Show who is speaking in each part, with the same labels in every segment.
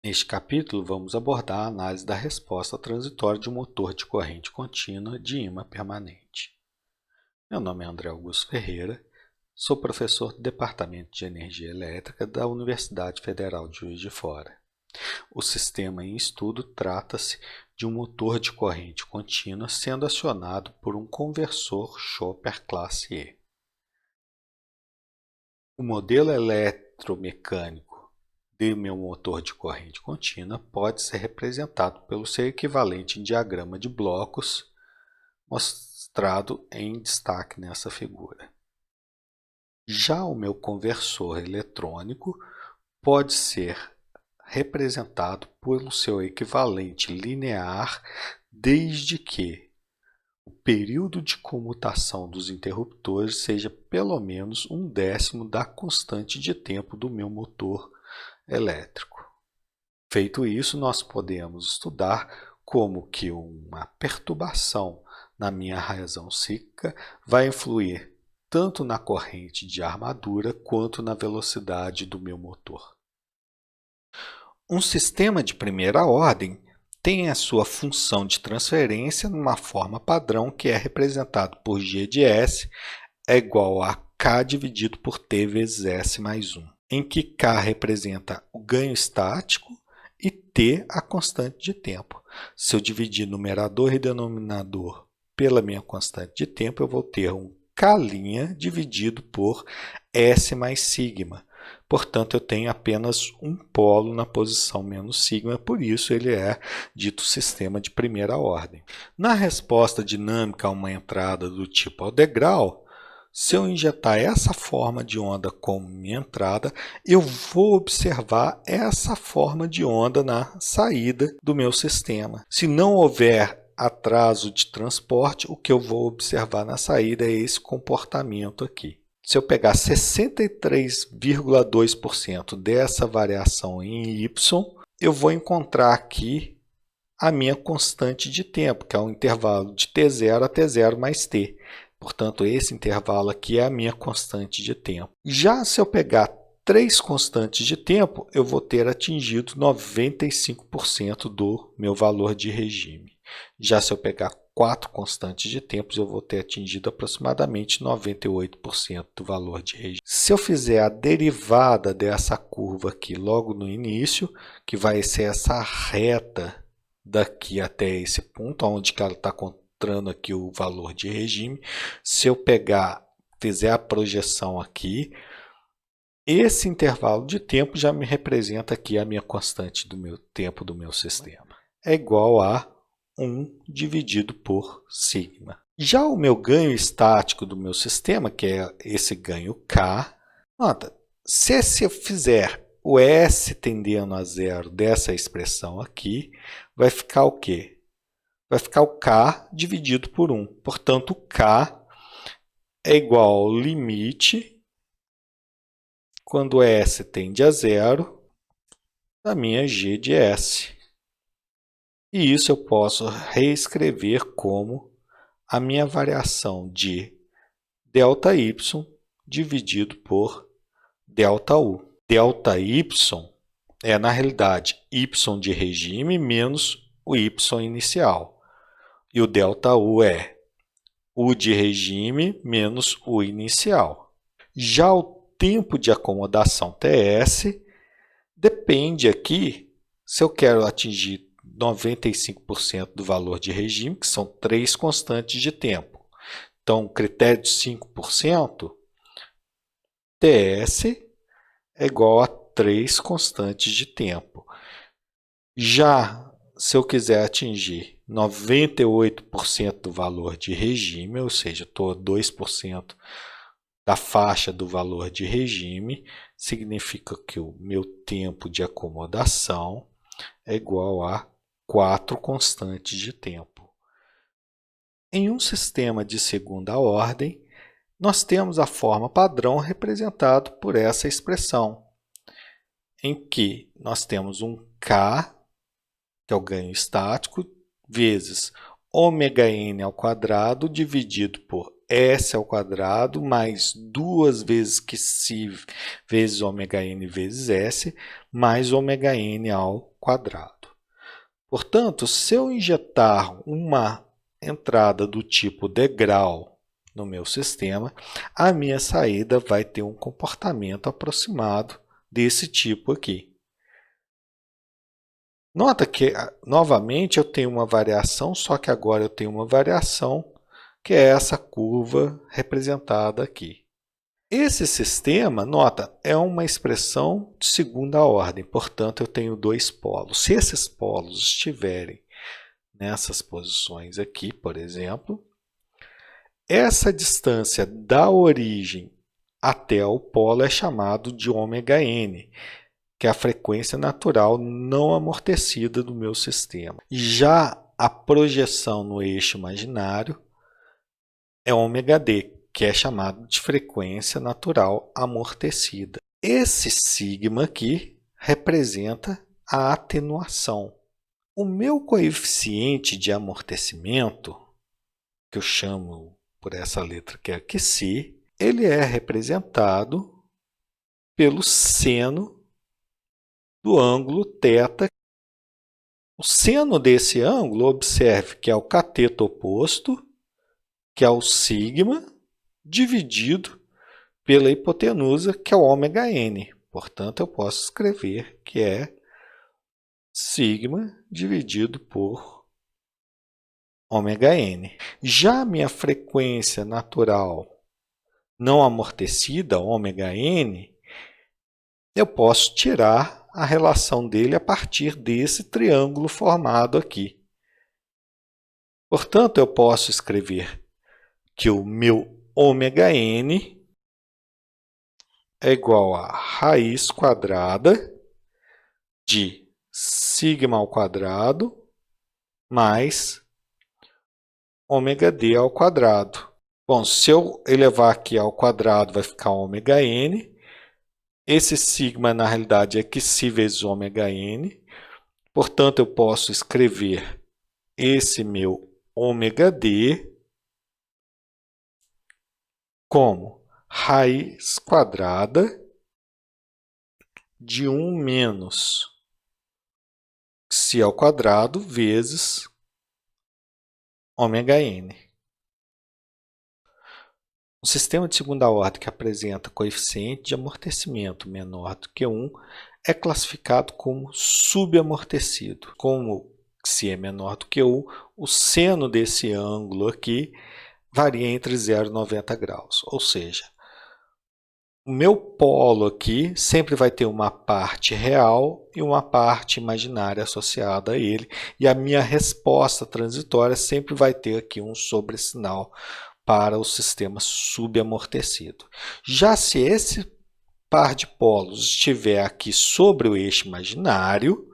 Speaker 1: Neste capítulo, vamos abordar a análise da resposta transitória de um motor de corrente contínua de ímã permanente. Meu nome é André Augusto Ferreira, sou professor do Departamento de Energia Elétrica da Universidade Federal de Juiz de Fora. O sistema em estudo trata-se de um motor de corrente contínua sendo acionado por um conversor Chopper classe E. O modelo eletromecânico de meu motor de corrente contínua pode ser representado pelo seu equivalente em diagrama de blocos, mostrado em destaque nessa figura. Já o meu conversor eletrônico pode ser representado pelo seu equivalente linear, desde que o período de comutação dos interruptores seja pelo menos 1/10 da constante de tempo do meu motor elétrico. Feito isso, nós podemos estudar como que uma perturbação na minha razão cíclica vai influir tanto na corrente de armadura quanto na velocidade do meu motor. Um sistema de primeira ordem tem a sua função de transferência numa forma padrão que é representado por G de S é igual a K dividido por T vezes S mais 1, em que K representa o ganho estático e T a constante de tempo. Se eu dividir numerador e denominador pela minha constante de tempo, eu vou ter um K' dividido por S mais sigma. Portanto, eu tenho apenas um polo na posição menos sigma, por isso ele é dito sistema de primeira ordem. Na resposta dinâmica a uma entrada do tipo ao degrau, se eu injetar essa forma de onda como minha entrada, eu vou observar essa forma de onda na saída do meu sistema. Se não houver atraso de transporte, o que eu vou observar na saída é esse comportamento aqui. Se eu pegar 63,2% dessa variação em y, eu vou encontrar aqui a minha constante de tempo, que é o intervalo de t0 a t0 mais t. Portanto, esse intervalo aqui é a minha constante de tempo. Já se eu pegar 3 constantes de tempo, eu vou ter atingido 95% do meu valor de regime. Já se eu pegar 4 constantes de tempos, eu vou ter atingido aproximadamente 98% do valor de regime. Se eu fizer a derivada dessa curva aqui logo no início, que vai ser essa reta daqui até esse ponto, onde ela está encontrando aqui o valor de regime, se eu fizer a projeção aqui, esse intervalo de tempo já me representa aqui a minha constante do meu tempo do meu sistema. É igual a 1 dividido por sigma. Já o meu ganho estático do meu sistema, que é esse ganho K, nota, se eu fizer o S tendendo a zero dessa expressão aqui, vai ficar o quê? Vai ficar o K dividido por 1. Portanto, o K é igual ao limite, quando S tende a zero, da minha G de S. E isso eu posso reescrever como a minha variação de ΔY dividido por ΔU. ΔY é, na realidade, Y de regime menos o Y inicial. E o ΔU é U de regime menos U inicial. Já o tempo de acomodação TS depende aqui, se eu quero atingir 95% do valor de regime, que são 3 constantes de tempo. Então, o critério de 5%, TS é igual a 3 constantes de tempo. Já se eu quiser atingir 98% do valor de regime, ou seja, estou a 2% da faixa do valor de regime, significa que o meu tempo de acomodação é igual a 4 constantes de tempo. Em um sistema de segunda ordem, nós temos a forma padrão representada por essa expressão, em que nós temos um K, que é o ganho estático, vezes ômega n ao quadrado dividido por S ao quadrado mais 2 vezes Qi vezes ômega n vezes S mais ômega n ao quadrado. Portanto, se eu injetar uma entrada do tipo degrau no meu sistema, a minha saída vai ter um comportamento aproximado desse tipo aqui. Nota que, novamente, eu tenho uma variação, só que agora eu tenho uma variação, que é essa curva representada aqui. Esse sistema, nota, é uma expressão de segunda ordem, portanto, eu tenho dois polos. Se esses polos estiverem nessas posições aqui, por exemplo, essa distância da origem até o polo é chamado de ômega n, que é a frequência natural não amortecida do meu sistema. Já a projeção no eixo imaginário é ômega d, que é chamado de frequência natural amortecida. Esse sigma aqui representa a atenuação. O meu coeficiente de amortecimento, que eu chamo por essa letra que é Qc, ele é representado pelo seno do ângulo θ. O seno desse ângulo, observe que é o cateto oposto, que é o sigma, dividido pela hipotenusa, que é o ômega n. Portanto, eu posso escrever que é sigma dividido por ômega n. Já a minha frequência natural não amortecida, ômega n, eu posso tirar a relação dele a partir desse triângulo formado aqui. Portanto, eu posso escrever que o meu ômega n é igual a raiz quadrada de sigma ao quadrado mais ômega d ao quadrado. Bom, se eu elevar aqui ao quadrado, vai ficar ômega n. Esse sigma, na realidade, é Qc vezes ômega n. Portanto, eu posso escrever esse meu ômega d como raiz quadrada de 1 menos Qc ao quadrado vezes ômega n. Um sistema de segunda ordem que apresenta coeficiente de amortecimento menor do que 1 é classificado como subamortecido. Como Qc é menor do que 1, o seno desse ângulo aqui varia entre 0 e 90 graus. Ou seja, o meu polo aqui sempre vai ter uma parte real e uma parte imaginária associada a ele. E a minha resposta transitória sempre vai ter aqui um sobressinal para o sistema subamortecido. Já se esse par de polos estiver aqui sobre o eixo imaginário,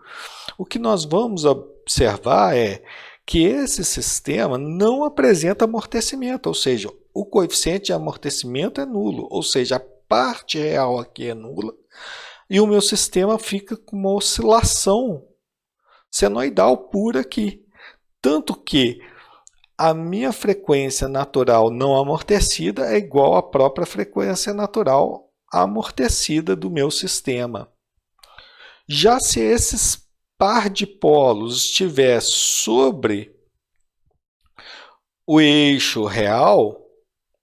Speaker 1: o que nós vamos observar é que esse sistema não apresenta amortecimento, ou seja, o coeficiente de amortecimento é nulo, ou seja, a parte real aqui é nula, e o meu sistema fica com uma oscilação senoidal pura aqui. Tanto que a minha frequência natural não amortecida é igual à própria frequência natural amortecida do meu sistema. Já se esses par de polos estiver sobre o eixo real,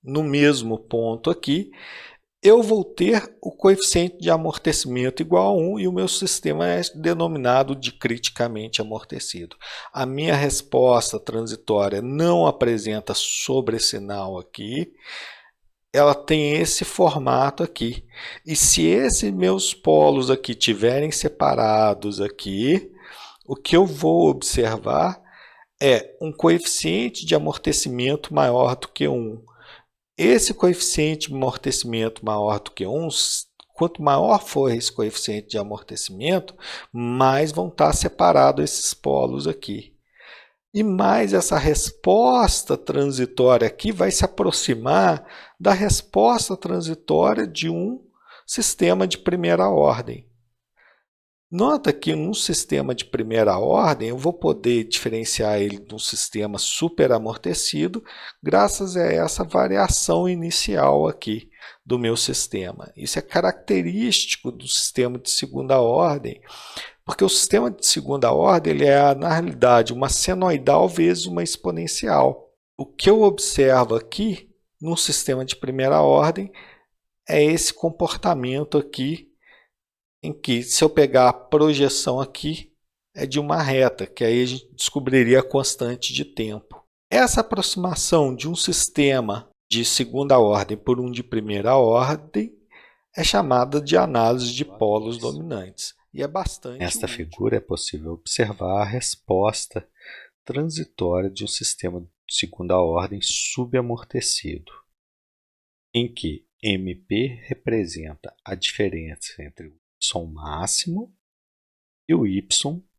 Speaker 1: no mesmo ponto aqui, eu vou ter o coeficiente de amortecimento igual a 1 e o meu sistema é denominado de criticamente amortecido. A minha resposta transitória não apresenta sobressinal aqui, ela tem esse formato aqui. E se esses meus polos aqui estiverem separados aqui, o que eu vou observar é um coeficiente de amortecimento maior do que 1. Esse coeficiente de amortecimento maior do que 1, quanto maior for esse coeficiente de amortecimento, mais vão estar separados esses polos aqui. E mais essa resposta transitória aqui vai se aproximar da resposta transitória de um sistema de primeira ordem. Nota que num sistema de primeira ordem eu vou poder diferenciar ele de um sistema superamortecido graças a essa variação inicial aqui do meu sistema. Isso é característico do sistema de segunda ordem, porque o sistema de segunda ordem ele é, na realidade, uma senoidal vezes uma exponencial. O que eu observo aqui num sistema de primeira ordem é esse comportamento aqui, em que, se eu pegar a projeção aqui, é de uma reta, que aí a gente descobriria a constante de tempo. Essa aproximação de um sistema de segunda ordem por um de primeira ordem é chamada de análise de polos dominantes e é bastante
Speaker 2: Nesta
Speaker 1: útil.
Speaker 2: figura é possível observar a resposta transitória de um sistema de segunda ordem subamortecido, em que MP representa a diferença entre o y máximo e o y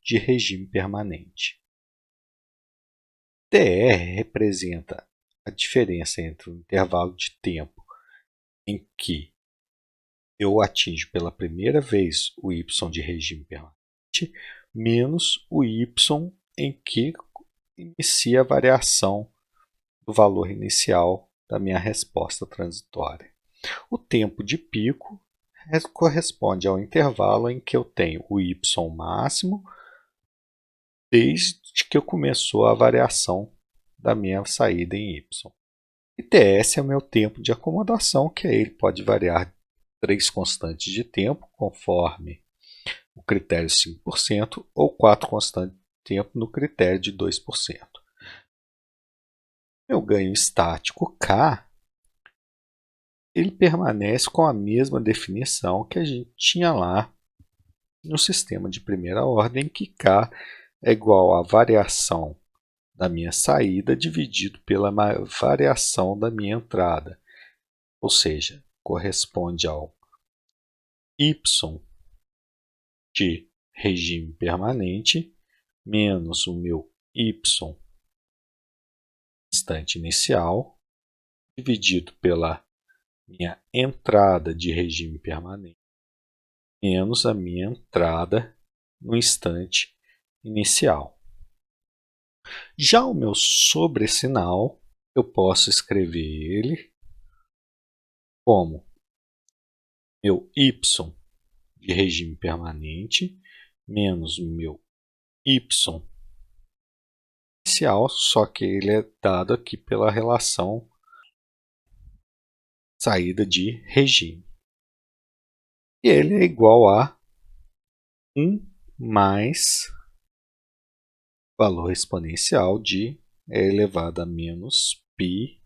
Speaker 2: de regime permanente. TR representa a diferença entre o intervalo de tempo em que eu atinjo pela primeira vez o y de regime permanente menos o y em que inicia a variação do valor inicial da minha resposta transitória. O tempo de pico corresponde ao intervalo em que eu tenho o y máximo desde que começou a variação da minha saída em y. E TS é o meu tempo de acomodação, que ele pode variar 3 constantes de tempo, conforme o critério 5%, ou 4 constantes de tempo no critério de 2%. Meu ganho estático K, ele permanece com a mesma definição que a gente tinha lá no sistema de primeira ordem, que K é igual à variação da minha saída dividido pela variação da minha entrada, ou seja, corresponde ao y de regime permanente menos o meu y instante inicial dividido pela minha entrada de regime permanente menos a minha entrada no instante inicial. Já o meu sobressinal, eu posso escrever ele como meu y de regime permanente menos o meu y inicial, só que ele é dado aqui pela relação saída de regime. E ele é igual a 1 mais valor exponencial de e elevado a menos π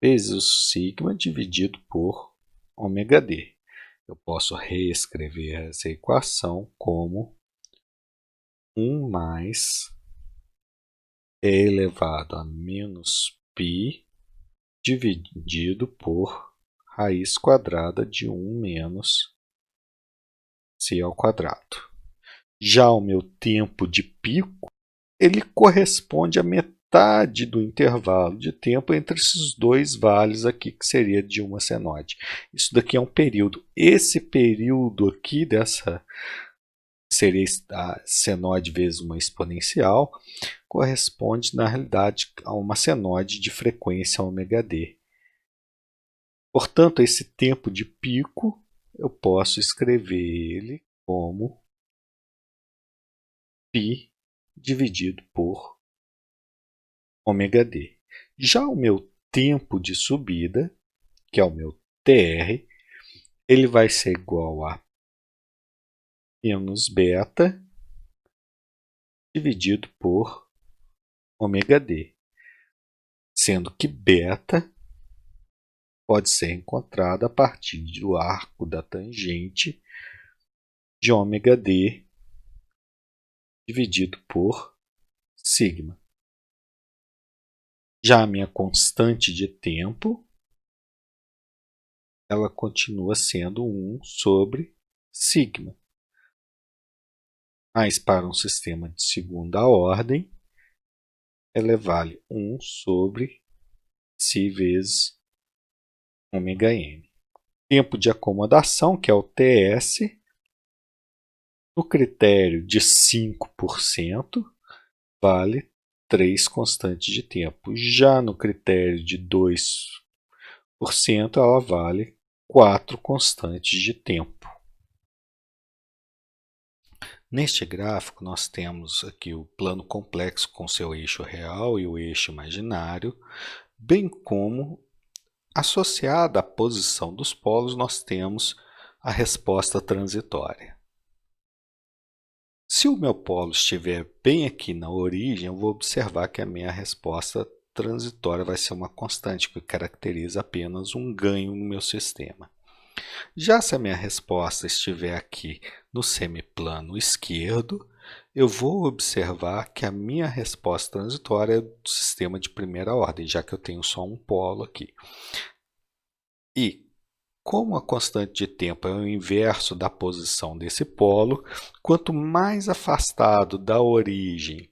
Speaker 2: vezes o sigma dividido por ômega d. Eu posso reescrever essa equação como 1 mais e elevado a menos π dividido por raiz quadrada de 1 menos c ao quadrado. Já o meu tempo de pico, ele corresponde à metade do intervalo de tempo entre esses dois vales aqui, que seria de uma senoide. Isso daqui é um período. Esse período aqui dessa seria a senoide vezes uma exponencial, corresponde na realidade a uma senoide de frequência ômega d. Portanto, esse tempo de pico eu posso escrever ele como π dividido por ômega d. Já o meu tempo de subida, que é o meu TR, ele vai ser igual a menos beta dividido por ômega d, sendo que beta pode ser encontrada a partir do arco da tangente de ômega d dividido por sigma. Já a minha constante de tempo, ela continua sendo 1 sobre sigma. Mas para um sistema de segunda ordem, ela vale 1 sobre si vezes ômega n. Tempo de acomodação, que é o TS,
Speaker 1: No critério de 5%, vale 3 constantes de tempo. Já no critério de 2%, ela vale 4 constantes de tempo. Neste gráfico, nós temos aqui o plano complexo com seu eixo real e o eixo imaginário, bem como, associada à posição dos polos, nós temos a resposta transitória. Se o meu polo estiver bem aqui na origem, eu vou observar que a minha resposta transitória vai ser uma constante, que caracteriza apenas um ganho no meu sistema. Já se a minha resposta estiver aqui no semiplano esquerdo, eu vou observar que a minha resposta transitória é do sistema de primeira ordem, já que eu tenho só um polo aqui. E, como a constante de tempo é o inverso da posição desse polo, quanto mais afastado da origem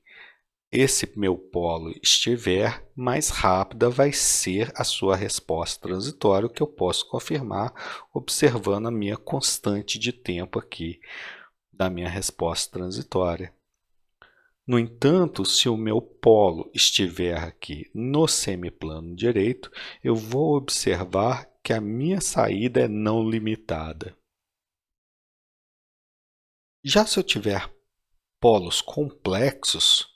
Speaker 1: esse meu polo estiver, mais rápida vai ser a sua resposta transitória, o que eu posso confirmar observando a minha constante de tempo aqui da minha resposta transitória. No entanto, se o meu polo estiver aqui no semiplano direito, eu vou observar que a minha saída é não limitada. Já se eu tiver polos complexos,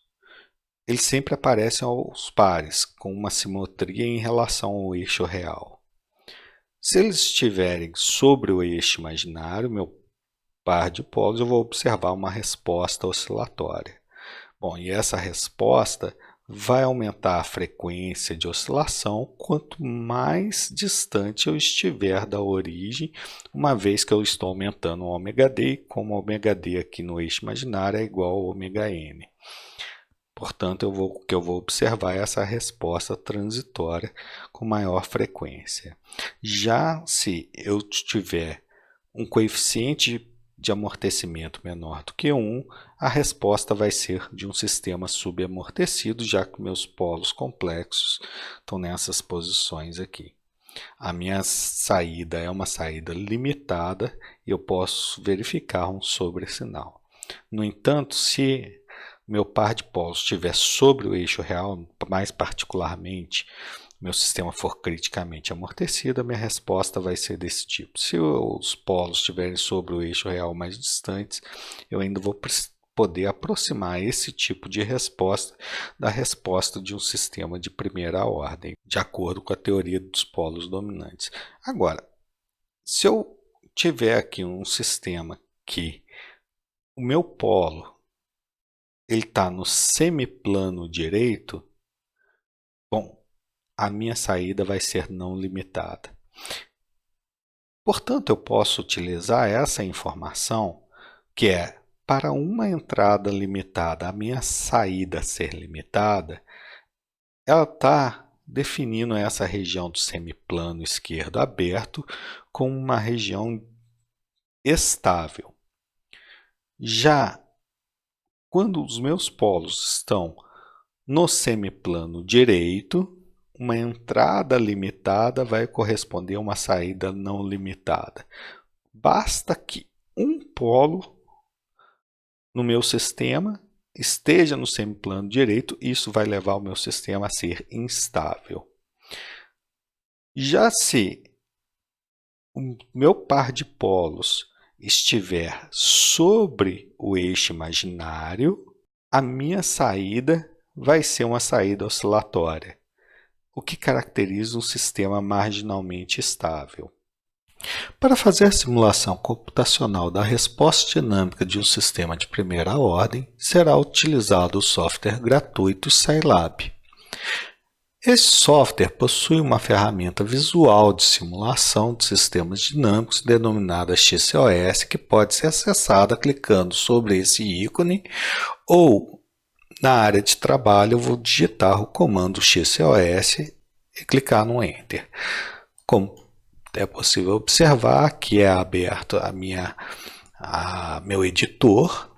Speaker 1: eles sempre aparecem aos pares, com uma simetria em relação ao eixo real. Se eles estiverem sobre o eixo imaginário, meu par de polos, eu vou observar uma resposta oscilatória. Bom, e essa resposta vai aumentar a frequência de oscilação quanto mais distante eu estiver da origem, uma vez que eu estou aumentando o ômega-d, e como o ômega-d aqui no eixo imaginário é igual ao ômega-n. Portanto, o que eu vou observar é essa resposta transitória com maior frequência. Já se eu tiver um coeficiente de amortecimento menor do que 1, a resposta vai ser de um sistema subamortecido, já que meus polos complexos estão nessas posições aqui. A minha saída é uma saída limitada e eu posso verificar um sobressinal. No entanto, se meu par de polos estiver sobre o eixo real, mais particularmente, meu sistema for criticamente amortecido, a minha resposta vai ser desse tipo. Se os polos estiverem sobre o eixo real mais distantes, eu ainda vou poder aproximar esse tipo de resposta da resposta de um sistema de primeira ordem, de acordo com a teoria dos polos dominantes. Agora, se eu tiver aqui um sistema que o meu polo ele está no semiplano direito, bom, a minha saída vai ser não limitada. Portanto, eu posso utilizar essa informação, que é, para uma entrada limitada, a minha saída ser limitada, ela está definindo essa região do semiplano esquerdo aberto como uma região estável. Já quando os meus polos estão no semiplano direito, uma entrada limitada vai corresponder a uma saída não limitada. Basta que um polo no meu sistema esteja no semiplano direito, isso vai levar o meu sistema a ser instável. Já se o meu par de polos estiver sobre o eixo imaginário, a minha saída vai ser uma saída oscilatória, o que caracteriza um sistema marginalmente estável. Para fazer a simulação computacional da resposta dinâmica de um sistema de primeira ordem, será utilizado o software gratuito Scilab. Este software possui uma ferramenta visual de simulação de sistemas dinâmicos denominada XCOS, que pode ser acessada clicando sobre esse ícone ou, na área de trabalho, eu vou digitar o comando XCOS e clicar no Enter. Como é possível observar, aqui é aberto meu editor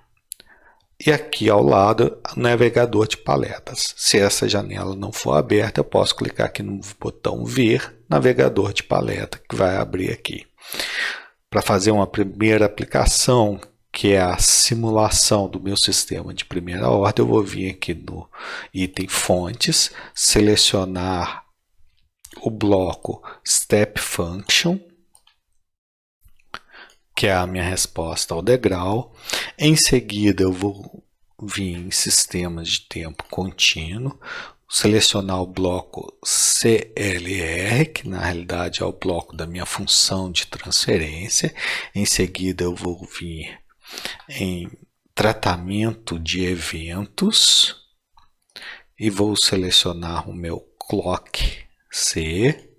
Speaker 1: e aqui ao lado o navegador de paletas. Se essa janela não for aberta, eu posso clicar aqui no botão Ver, navegador de paleta, que vai abrir aqui. Para fazer uma primeira aplicação que é a simulação do meu sistema de primeira ordem, eu vou vir aqui no item fontes, selecionar o bloco Step Function, que é a minha resposta ao degrau. Em seguida, eu vou vir em sistemas de tempo contínuo, selecionar o bloco CLR, que na realidade é o bloco da minha função de transferência. Em seguida, eu vou vir em tratamento de eventos e vou selecionar o meu clock C.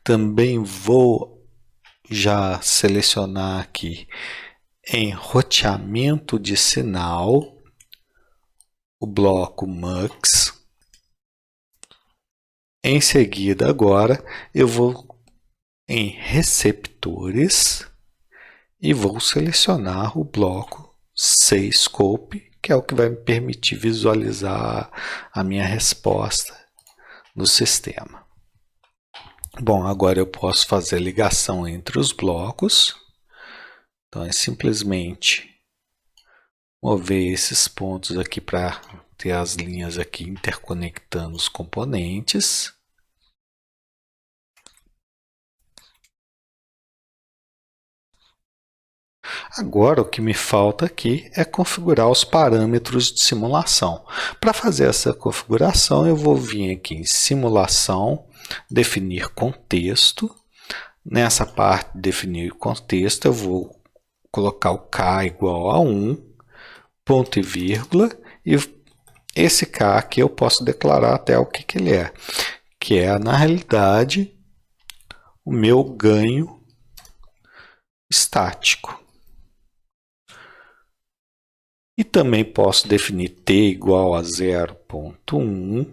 Speaker 1: Também vou já selecionar aqui em roteamento de sinal o bloco mux. Em seguida, agora eu vou em receptores e vou selecionar o bloco CScope, que é o que vai me permitir visualizar a minha resposta no sistema. Bom, agora eu posso fazer ligação entre os blocos. Então é simplesmente mover esses pontos aqui para ter as linhas aqui interconectando os componentes. Agora o que me falta aqui é configurar os parâmetros de simulação. Para fazer essa configuração, eu vou vir aqui em simulação, definir contexto. Nessa parte de definir contexto, eu vou colocar o k igual a 1, ponto e vírgula, e esse k aqui eu posso declarar até o que ele é, que é, na realidade, o meu ganho estático. E também posso definir t igual a 0.1,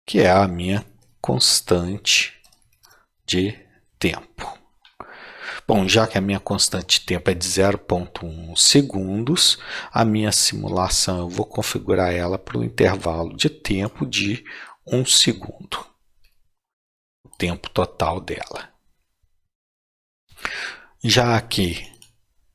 Speaker 1: que é a minha constante de tempo. Bom, já que a minha constante de tempo é de 0.1 segundos, a minha simulação eu vou configurar ela para o intervalo de tempo de 1 segundo. O tempo total dela. Já aqui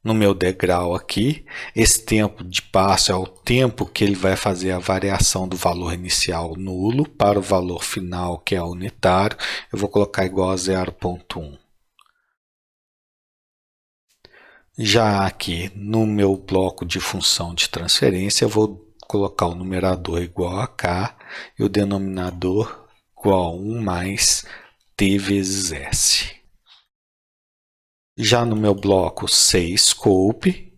Speaker 1: no meu degrau aqui, esse tempo de passo é o tempo que ele vai fazer a variação do valor inicial nulo para o valor final, que é unitário. Eu vou colocar igual a 0.1. Já aqui no meu bloco de função de transferência, eu vou colocar o numerador igual a k e o denominador igual a 1 mais t vezes s. Já no meu bloco CScope,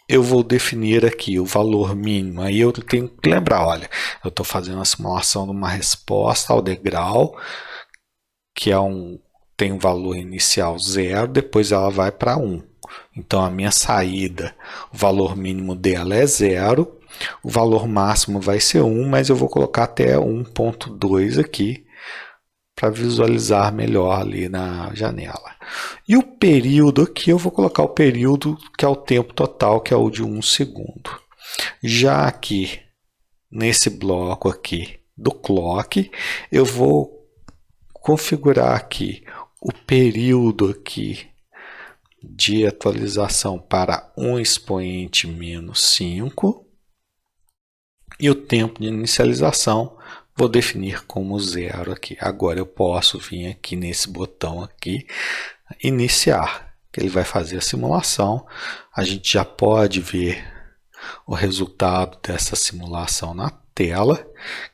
Speaker 1: eu vou definir aqui o valor mínimo. Aí eu tenho que lembrar, olha, eu estou fazendo a simulação de uma resposta ao degrau, que tem um valor inicial 0, depois ela vai para 1. Então a minha saída, o valor mínimo dela é 0, o valor máximo vai ser 1, mas eu vou colocar até 1.2 aqui, para visualizar melhor ali na janela. E o período aqui, eu vou colocar o período que é o tempo total, que é o de 1 segundo. Já aqui, nesse bloco aqui do clock, eu vou configurar aqui o período aqui de atualização para 1 expoente menos 5 e o tempo de inicialização vou definir como 0 aqui. Agora eu posso vir aqui nesse botão aqui, iniciar, que ele vai fazer a simulação. A gente já pode ver o resultado dessa simulação na tela,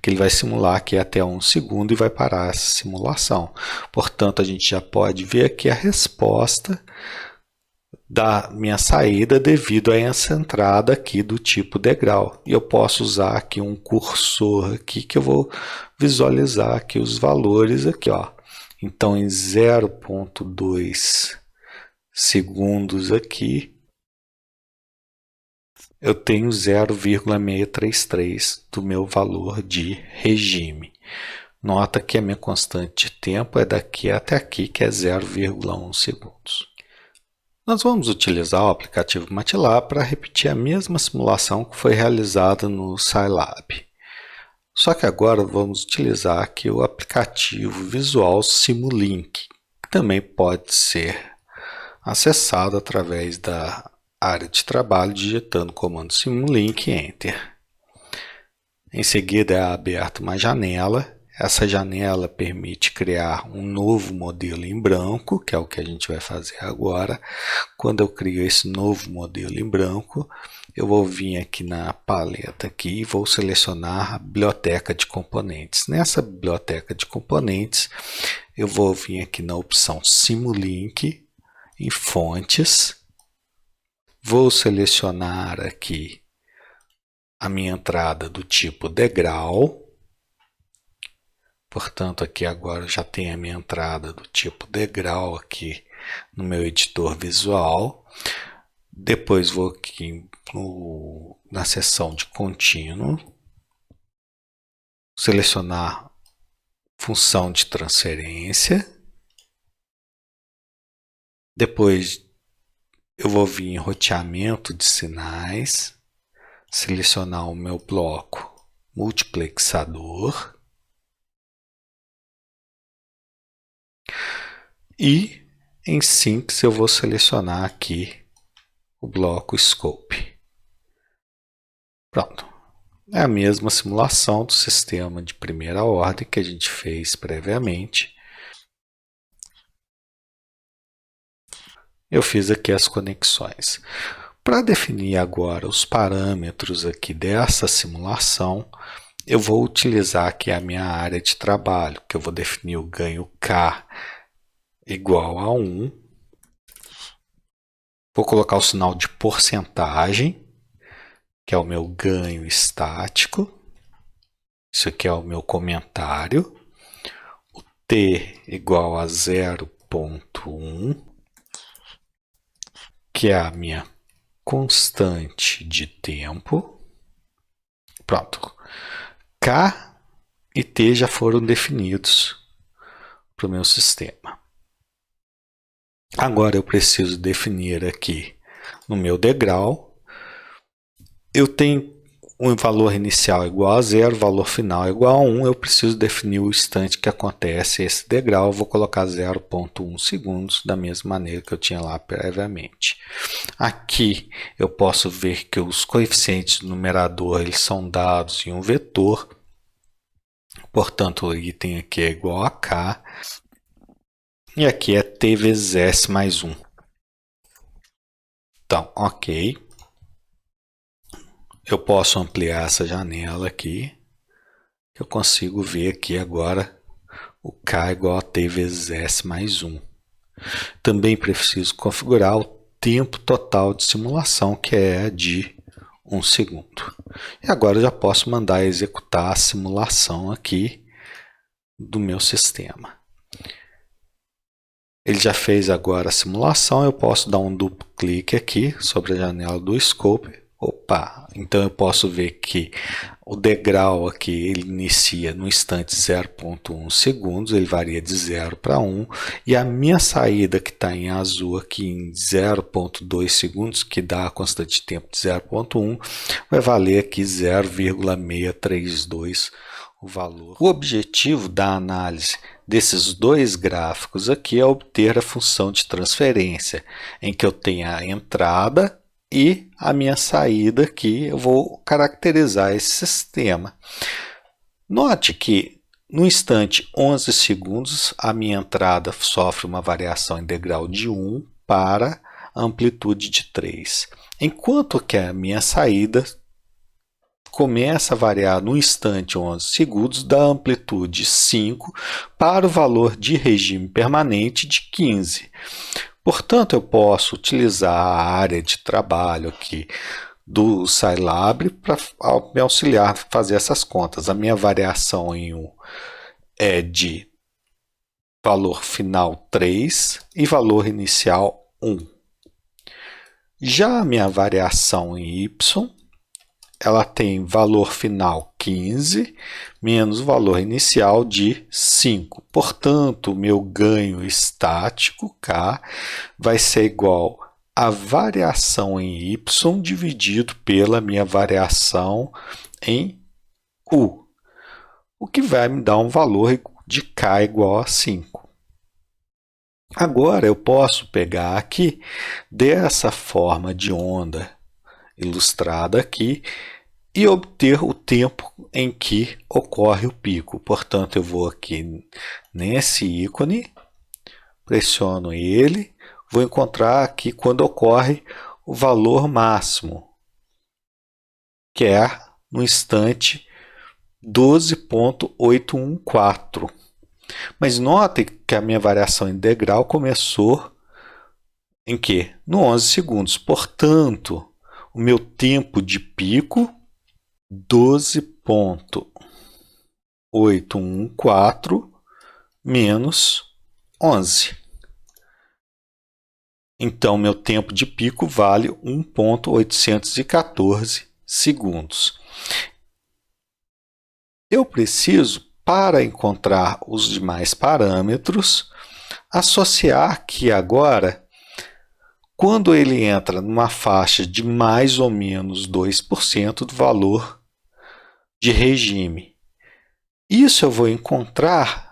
Speaker 1: que ele vai simular aqui até 1 segundo e vai parar essa simulação. Portanto, a gente já pode ver aqui a resposta da minha saída devido a essa entrada aqui do tipo degrau. E eu posso usar aqui um cursor aqui que eu vou visualizar aqui os valores aqui, ó. Então em 0.2 segundos aqui eu tenho 0,633 do meu valor de regime. Nota que a minha constante de tempo é daqui até aqui, que é 0,1 segundos. Nós vamos utilizar o aplicativo MATLAB para repetir a mesma simulação que foi realizada no Scilab. Só que agora vamos utilizar aqui o aplicativo Visual Simulink, que também pode ser acessado através da área de trabalho, digitando o comando Simulink e Enter. Em seguida é aberta uma janela. Essa janela permite criar um novo modelo em branco, que é o que a gente vai fazer agora. Quando eu crio esse novo modelo em branco, eu vou vir aqui na paleta aqui e vou selecionar a biblioteca de componentes. Nessa biblioteca de componentes, eu vou vir aqui na opção Simulink, em fontes. Vou selecionar aqui a minha entrada do tipo degrau. Portanto, aqui agora já tem a minha entrada do tipo degrau aqui no meu editor visual. Depois vou aqui na seção de contínuo, selecionar função de transferência. Depois eu vou vir em roteamento de sinais, selecionar o meu bloco multiplexador e em Sinks eu vou selecionar aqui o bloco Scope. Pronto. É a mesma simulação do sistema de primeira ordem que a gente fez previamente. Eu fiz aqui as conexões. Para definir agora os parâmetros aqui dessa simulação, eu vou utilizar aqui a minha área de trabalho, que eu vou definir o ganho K igual a 1. Vou colocar o sinal de porcentagem, que é o meu ganho estático. Isso aqui é o meu comentário. O T igual a 0,1, que é a minha constante de tempo. Pronto. K e T já foram definidos para o meu sistema. Agora eu preciso definir aqui no meu degrau. Eu tenho um valor inicial igual a 0, valor final igual a 1. Eu preciso definir o instante que acontece esse degrau. Eu vou colocar 0,1 segundos, da mesma maneira que eu tinha lá previamente. Aqui eu posso ver que os coeficientes do numerador eles são dados em um vetor. Portanto, o item aqui é igual a K. E aqui é T vezes S mais 1. Então, ok. Eu posso ampliar essa janela aqui. Eu consigo ver aqui agora o K igual a T vezes S mais 1. Também preciso configurar o tempo total de simulação, que é de 1 segundo. E agora eu já posso mandar executar a simulação aqui do meu sistema. Ele já fez agora a simulação, eu posso dar um duplo clique aqui sobre a janela do Scope. Opa, então eu posso ver que o degrau aqui ele inicia no instante 0,1 segundos, ele varia de 0 para 1, e a minha saída que está em azul aqui em 0,2 segundos, que dá a constante de tempo de 0,1, vai valer aqui 0,632 o valor. O objetivo da análise desses dois gráficos aqui é obter a função de transferência, em que eu tenho a entrada e a minha saída aqui. Eu vou caracterizar esse sistema. Note que no instante 11 segundos a minha entrada sofre uma variação em degrau de 1 para amplitude de 3, enquanto que a minha saída começa a variar no instante 11 segundos da amplitude 5 para o valor de regime permanente de 15. Portanto, eu posso utilizar a área de trabalho aqui do Scilab para me auxiliar a fazer essas contas. A minha variação em U é de valor final 3 e valor inicial 1. Já a minha variação em Y, ela tem valor final 15 menos o valor inicial de 5. Portanto, o meu ganho estático, K, vai ser igual a variação em Y dividido pela minha variação em U, o que vai me dar um valor de K igual a 5. Agora eu posso pegar aqui, dessa forma de onda ilustrada aqui, e obter o tempo em que ocorre o pico. Portanto, eu vou aqui nesse ícone, pressiono ele, vou encontrar aqui quando ocorre o valor máximo, que é no instante 12,814. Mas notem que a minha variação integral começou em quê? No 11 segundos. Portanto, o meu tempo de pico, 12,814 menos 11. Então, meu tempo de pico vale 1,814 segundos. Eu preciso, para encontrar os demais parâmetros, associar que agora, quando ele entra numa faixa de mais ou menos 2% do valor de regime, isso eu vou encontrar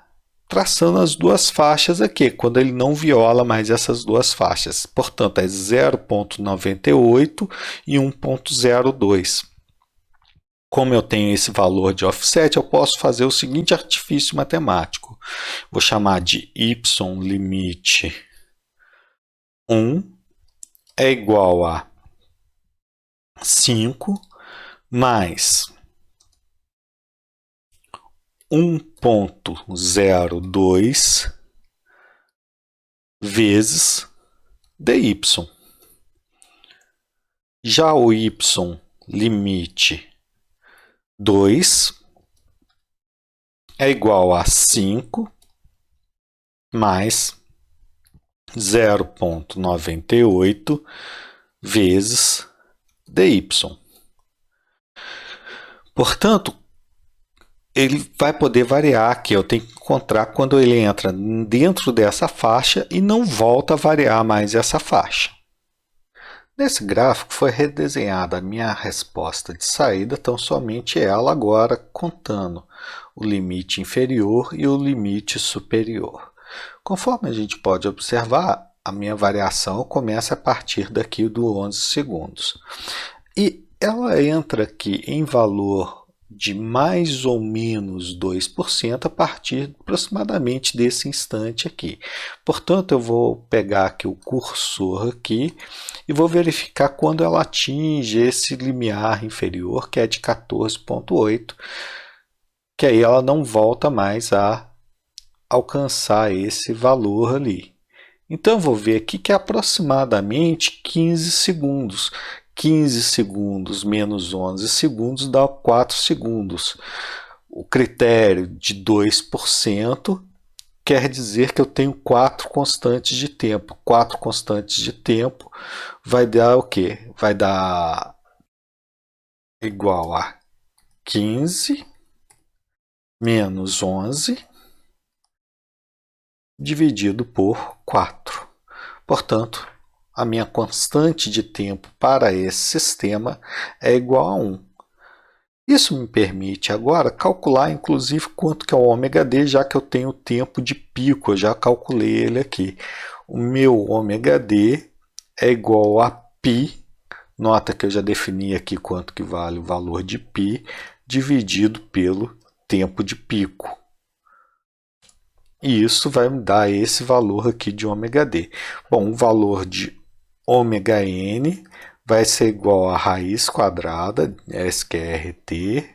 Speaker 1: traçando as duas faixas aqui, quando ele não viola mais essas duas faixas. Portanto, é 0,98 e 1,02. Como eu tenho esse valor de offset, eu posso fazer o seguinte artifício matemático. Vou chamar de y limite 1 é igual a 5 mais 1,02 vezes dy. Já o y limite 2 é igual a 5 mais 0,98 vezes dy. Portanto, ele vai poder variar aqui. Eu tenho que encontrar quando ele entra dentro dessa faixa e não volta a variar mais essa faixa. Nesse gráfico foi redesenhada a minha resposta de saída, tão somente ela agora contando o limite inferior e o limite superior. Conforme a gente pode observar, a minha variação começa a partir daqui do 11 segundos. E ela entra aqui em valor de mais ou menos 2% a partir aproximadamente desse instante aqui. Portanto, eu vou pegar aqui o cursor aqui e vou verificar quando ela atinge esse limiar inferior, que é de 14,8, que aí ela não volta mais a alcançar esse valor ali. Então, eu vou ver aqui que é aproximadamente 15 segundos. 15 segundos menos 11 segundos dá 4 segundos. O critério de 2% quer dizer que eu tenho 4 constantes de tempo. 4 constantes de tempo vai dar o quê? Vai dar igual a 15 menos 11 dividido por 4. Portanto, a minha constante de tempo para esse sistema é igual a 1. Isso me permite agora calcular, inclusive, quanto que é o ômega d, já que eu tenho o tempo de pico, eu já calculei ele aqui. O meu ômega d é igual a π, nota que eu já defini aqui quanto que vale o valor de π, dividido pelo tempo de pico. E isso vai me dar esse valor aqui de ômega d. Bom, o valor de ômega n vai ser igual a raiz quadrada, SQRT,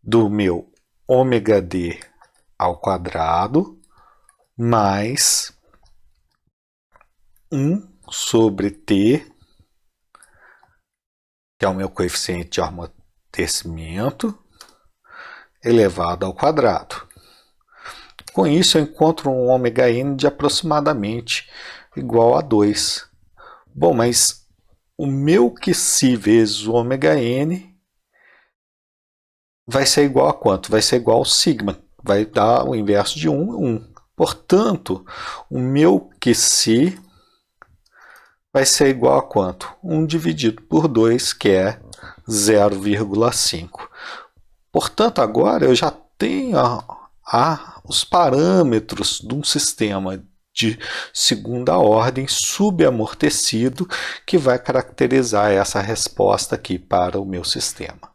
Speaker 1: do meu ômega d ao quadrado, mais 1 sobre t, que é o meu coeficiente de amortecimento, elevado ao quadrado. Com isso, eu encontro um ômega n de aproximadamente igual a 2. Bom, mas o meu QC vezes o ômega n vai ser igual a quanto? Vai ser igual ao sigma. Vai dar o inverso de 1, 1. Portanto, o meu QC vai ser igual a quanto? 1 dividido por 2, que é 0,5. Portanto, agora eu já tenho os parâmetros de um sistema de segunda ordem subamortecido que vai caracterizar essa resposta aqui para o meu sistema.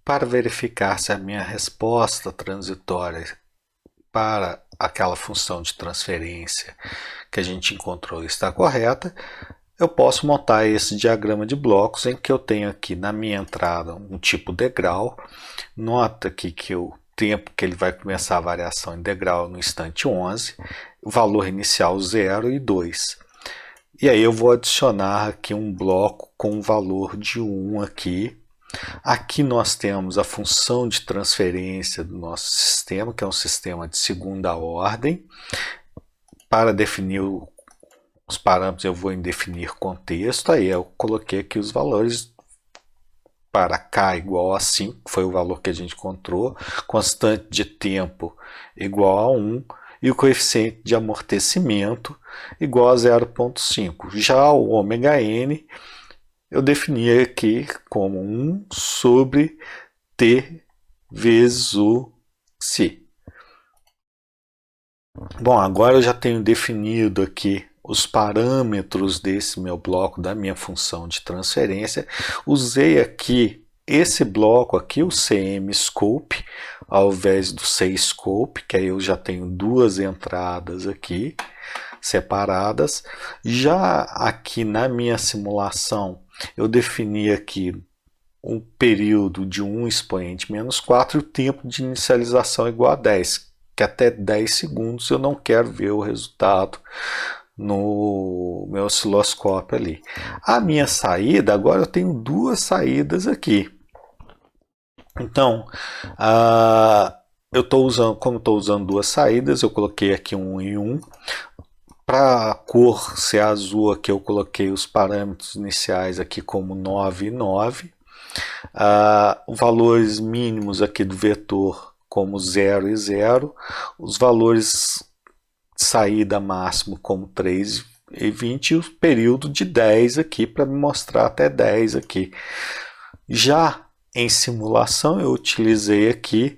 Speaker 1: Para verificar se a minha resposta transitória para aquela função de transferência que a gente encontrou está correta, eu posso montar esse diagrama de blocos em que eu tenho aqui na minha entrada um tipo degrau. Nota aqui que o tempo que ele vai começar a variação em degrau no instante 11, o valor inicial 0 e 2. E aí eu vou adicionar aqui um bloco com um valor de 1 aqui. Aqui nós temos a função de transferência do nosso sistema, que é um sistema de segunda ordem. Para definir os parâmetros eu vou em definir contexto, aí eu coloquei aqui os valores para k igual a 5, que foi o valor que a gente encontrou, constante de tempo igual a 1 e o coeficiente de amortecimento igual a 0,5. Já o ômega-n eu defini aqui como 1 sobre t vezes o c. Bom, agora eu já tenho definido aqui os parâmetros desse meu bloco, da minha função de transferência. Usei aqui esse bloco aqui, o CM-Scope, ao invés do C-Scope, que aí eu já tenho duas entradas aqui separadas. Já aqui na minha simulação, eu defini aqui um período de 1 expoente menos 4 e o tempo de inicialização igual a 10, que até 10 segundos eu não quero ver o resultado no meu osciloscópio ali. A minha saída, agora eu tenho duas saídas aqui. Então, eu estou usando, como estou usando duas saídas, eu coloquei aqui 1 e 1. Para a cor ser azul aqui eu coloquei os parâmetros iniciais aqui como 9 e 9. Os valores mínimos aqui do vetor como 0 e 0. Os valores de saída máximo como 3 e 20 e o período de 10 aqui para me mostrar até 10 aqui. Já em simulação eu utilizei aqui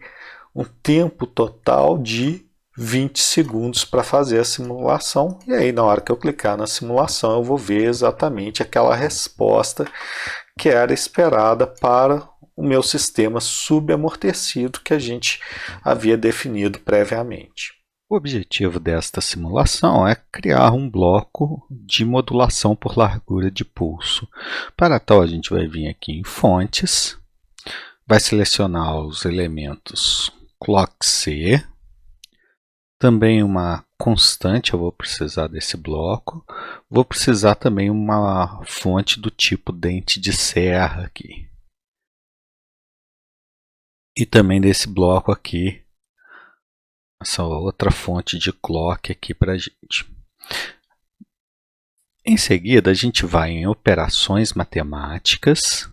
Speaker 1: um tempo total de 20 segundos para fazer a simulação, e aí na hora que eu clicar na simulação eu vou ver exatamente aquela resposta que era esperada para o meu sistema subamortecido que a gente havia definido previamente. O objetivo desta simulação é criar um bloco de modulação por largura de pulso. Para tal, a gente vai vir aqui em Fontes, vai selecionar os elementos ClockC, também uma constante, eu vou precisar desse bloco, vou precisar também uma fonte do tipo dente de serra aqui. E também desse bloco aqui, essa outra fonte de clock aqui para a gente. Em seguida, a gente vai em operações matemáticas,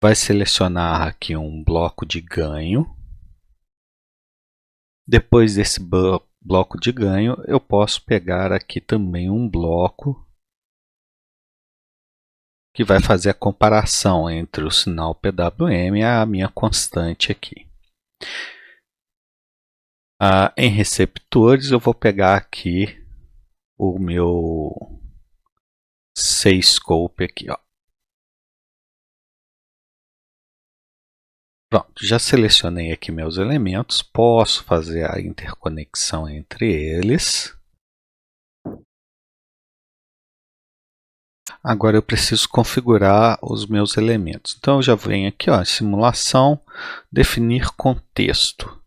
Speaker 1: vai selecionar aqui um bloco de ganho. Depois desse bloco de ganho, eu posso pegar aqui também um bloco que vai fazer a comparação entre o sinal PWM e a minha constante aqui. Em receptores, eu vou pegar aqui o meu C-Scope aqui, ó. Pronto, já selecionei aqui meus elementos, posso fazer a interconexão entre eles. Agora eu preciso configurar os meus elementos. Então eu já venho aqui, ó, simulação, definir contexto.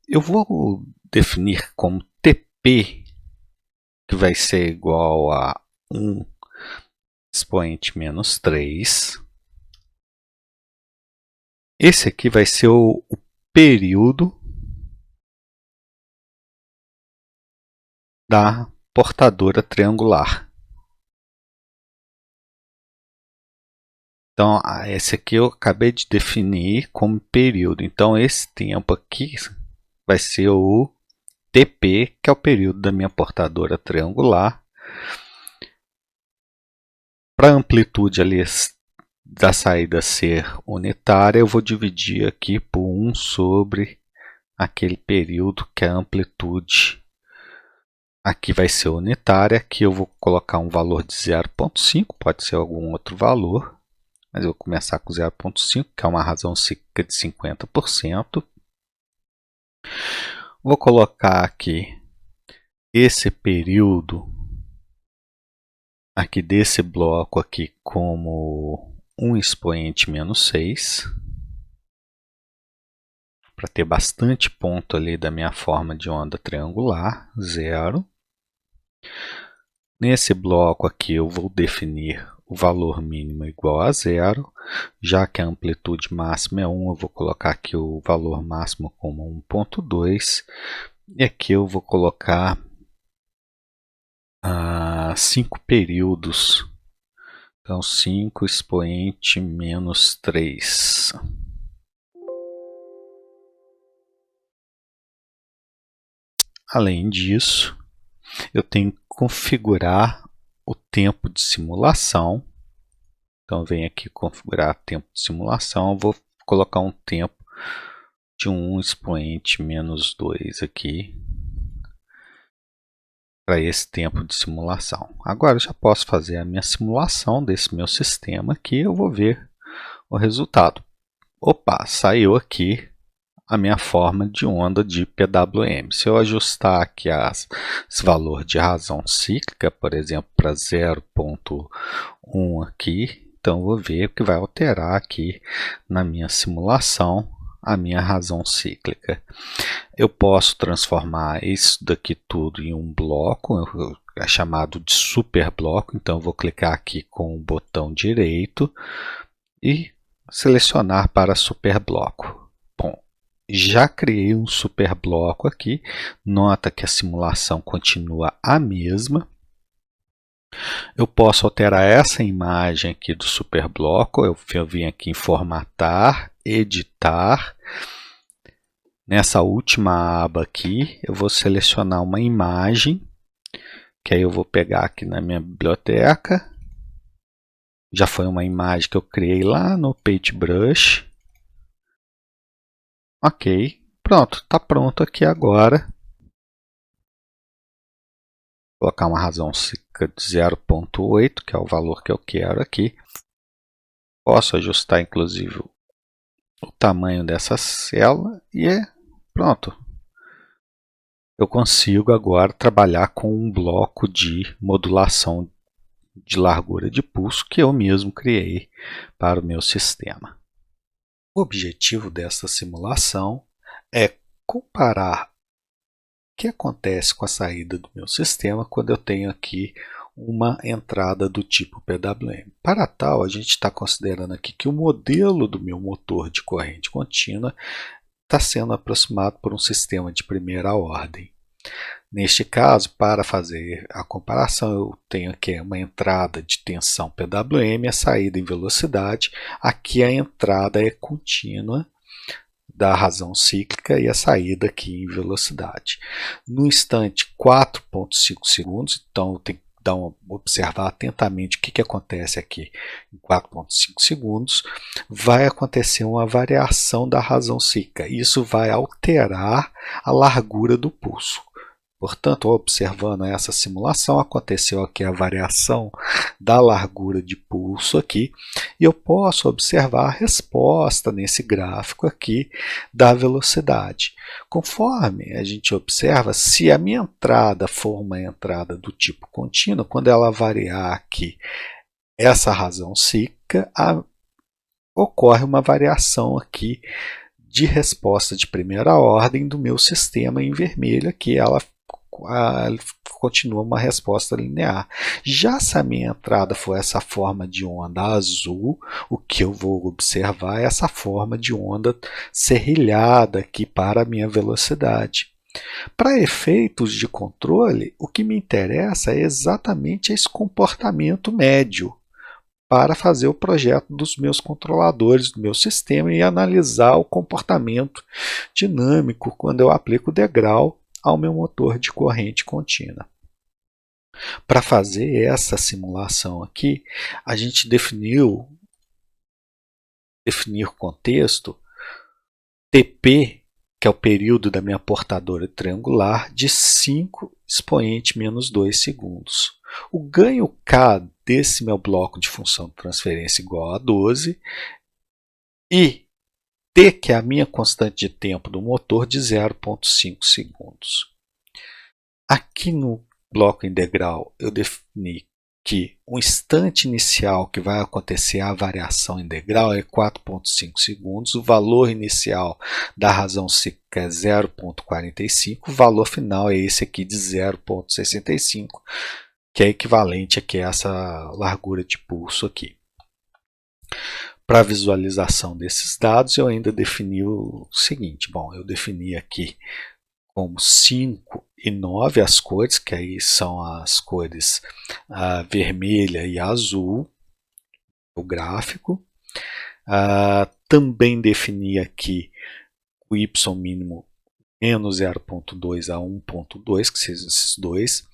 Speaker 1: Eu vou definir como TP, que vai ser igual a 1 expoente menos 3. Esse aqui vai ser o período da portadora triangular. Então, esse aqui eu acabei de definir como período. Então, esse tempo aqui vai ser o TP, que é o período da minha portadora triangular. Para a amplitude ali da saída ser unitária, eu vou dividir aqui por 1 sobre aquele período que é a amplitude
Speaker 2: Aqui vai ser unitária, aqui eu vou colocar um valor de 0,5, pode ser algum outro valor, mas eu vou começar com 0,5, que é uma razão cíclica de 50%. Vou colocar aqui esse período aqui desse bloco aqui como um expoente menos 6, para ter bastante ponto ali da minha forma de onda triangular, 0. Nesse bloco aqui eu vou definir o valor mínimo igual a 0, já que a amplitude máxima é 1, eu vou colocar aqui o valor máximo como 1,2, e aqui eu vou colocar 5 períodos, então 5 expoente menos 3. Além disso, eu tenho que configurar o tempo de simulação. Então, eu venho aqui configurar tempo de simulação. Eu vou colocar um tempo de 1 expoente menos 2 aqui, para esse tempo de simulação. Agora, eu já posso fazer a minha simulação desse meu sistema aqui. Eu vou ver o resultado. Opa, saiu aqui a minha forma de onda de PWM. Se eu ajustar aqui esse valor de razão cíclica, por exemplo, para 0,1 aqui, então eu vou ver que vai alterar aqui na minha simulação a minha razão cíclica. Eu posso transformar isso daqui tudo em um bloco, é chamado de superbloco, então eu vou clicar aqui com o botão direito e selecionar para superbloco. Já criei um superbloco aqui, nota que a simulação continua a mesma. Eu posso alterar essa imagem aqui do superbloco, eu vim aqui em formatar, editar. Nessa última aba aqui, eu vou selecionar uma imagem, que aí eu vou pegar aqui na minha biblioteca. Já foi uma imagem que eu criei lá no Paintbrush. Ok, pronto, está pronto aqui agora. Vou colocar uma razão cíclica de 0,8, que é o valor que eu quero aqui. Posso ajustar inclusive o tamanho dessa célula e pronto. Eu consigo agora trabalhar com um bloco de modulação de largura de pulso que eu mesmo criei para o meu sistema. O objetivo desta simulação é comparar o que acontece com a saída do meu sistema quando eu tenho aqui uma entrada do tipo PWM. Para tal, a gente está considerando aqui que o modelo do meu motor de corrente contínua está sendo aproximado por um sistema de primeira ordem. Neste caso, para fazer a comparação, eu tenho aqui uma entrada de tensão PWM, a saída em velocidade. Aqui a entrada é contínua da razão cíclica e a saída aqui em velocidade. No instante 4,5 segundos, então eu tenho que observar atentamente o que acontece aqui em 4,5 segundos, vai acontecer uma variação da razão cíclica. Isso vai alterar a largura do pulso. Portanto, observando essa simulação, aconteceu aqui a variação da largura de pulso aqui, e eu posso observar a resposta nesse gráfico aqui da velocidade. Conforme a gente observa, se a minha entrada for uma entrada do tipo contínuo, quando ela variar aqui essa razão cíclica, ocorre uma variação aqui de resposta de primeira ordem do meu sistema em vermelho, que ela continua uma resposta linear. Já se a minha entrada for essa forma de onda azul, o que eu vou observar é essa forma de onda serrilhada aqui para a minha velocidade. Para efeitos de controle, o que me interessa é exatamente esse comportamento médio para fazer o projeto dos meus controladores, do meu sistema e analisar o comportamento dinâmico quando eu aplico o degrau ao meu motor de corrente contínua. Para fazer essa simulação aqui, a gente definir contexto TP,
Speaker 1: que é o período da minha portadora triangular, de 5 expoente menos 2 segundos. O ganho K desse meu bloco de função de transferência igual a 12 e T, que é a minha constante de tempo do motor, de 0,5 segundos. Aqui no bloco integral eu defini que o instante inicial que vai acontecer a variação integral é 4,5 segundos, o valor inicial da razão cíclica é 0,45, o valor final é esse aqui de 0,65, que é equivalente aqui a essa largura de pulso aqui. Para a visualização desses dados, eu ainda defini o seguinte, bom, eu defini aqui como 5 e 9 as cores, que aí são as cores vermelha e azul, o gráfico. Também defini aqui o y mínimo menos 0,2 a 1,2, que sejam esses dois,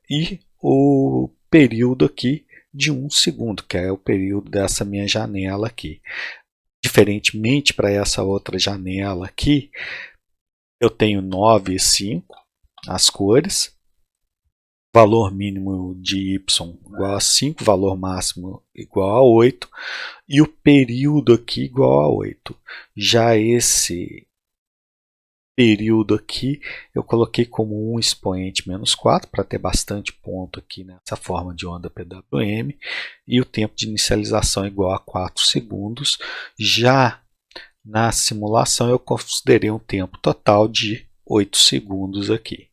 Speaker 1: e o período aqui de 1 segundo, que é o período dessa minha janela aqui. Diferentemente para essa outra janela aqui, eu tenho 9 e 5, as cores, valor mínimo de y igual a 5, valor máximo igual a 8, e o período aqui igual a 8. Já esse período aqui eu coloquei como 1 expoente menos 4, para ter bastante ponto aqui nessa forma de onda PWM, e o tempo de inicialização igual a 4 segundos. Já na simulação eu considerei um tempo total de 8 segundos aqui.